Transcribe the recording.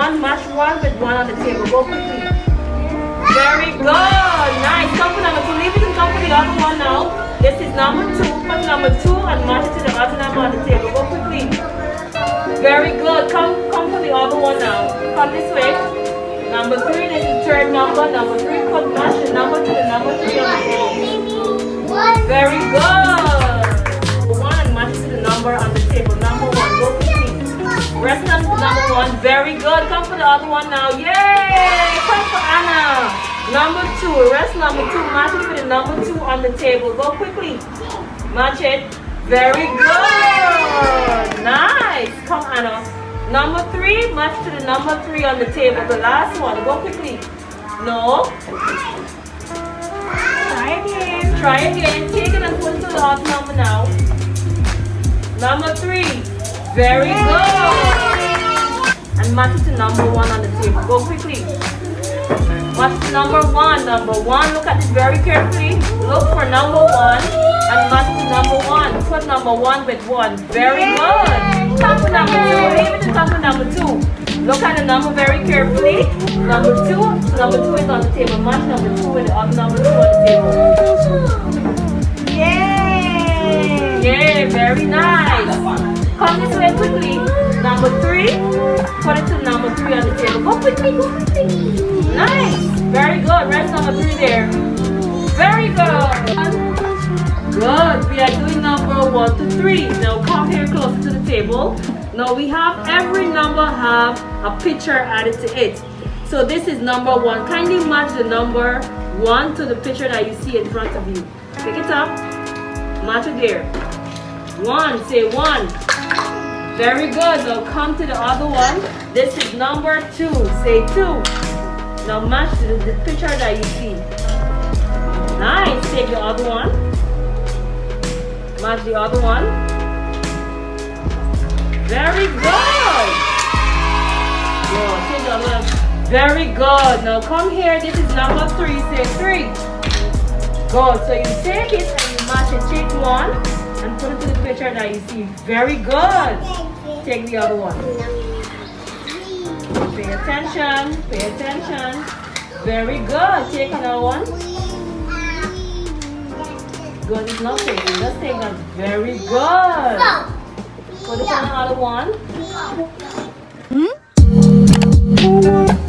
one, match one with one on the table. Go quickly. Very good. Nice. Come for number two. Leave it and come for the other one now. This is number two. Put number two and match it to the other number on the table. Go quickly. Very good. Come for the other one now. Come this way. Number three. This is the third number. Number three. Put match the number to the number three on the table. Very good. One and match it to the number on the table. Number one. Go quickly. Rest on number one. Very good. Come for the other one now. Yay! Come for Anna. Number two. Rest number two. Match it with the number two on the table. Go quickly. Match it. Very good. Nice. Come Anna. Number three. Match to the number three on the table. The last one. Go quickly. No. Try again. Try again. Take it and put it to the other number now. Number three. Very good. And match it to number one on the table. Go quickly. Match to number one. Number one. Look at this very carefully. Look for number one and match it to number one. Put number one with one. Very good. Come for number two. Leave it to come for number two. Look at the number very carefully. Number two. So number two is on the table. Match number two with the other number two on the table. Yay! Yay! Very nice. Come this way quickly. Number three. Put it to number three on the table. Go quickly, go quickly. Nice. Very good. Rest number three there. Very good. Good. We are doing number 1 to 3. Now come here closer to the table. Now we have every number have a picture added to it. So this is number 1. Kindly match the number 1 to the picture that you see in front of you. Pick it up. Match it there. 1. Say 1. Very good. Now come to the other one. This is number 2. Say 2. Now match the picture that you see. Nice. Take the other one. Match the other one. Very good. Good. Take the other one. Very good. Now come here. This is number 3. Say 3. Good. So you take it and you match it. Take one and put it to the picture that you see. Very good. Take the other one. Pay attention. Pay attention. Very good. Take another one. Good. It's not taking. Just take that. Very good. Put it on the other one.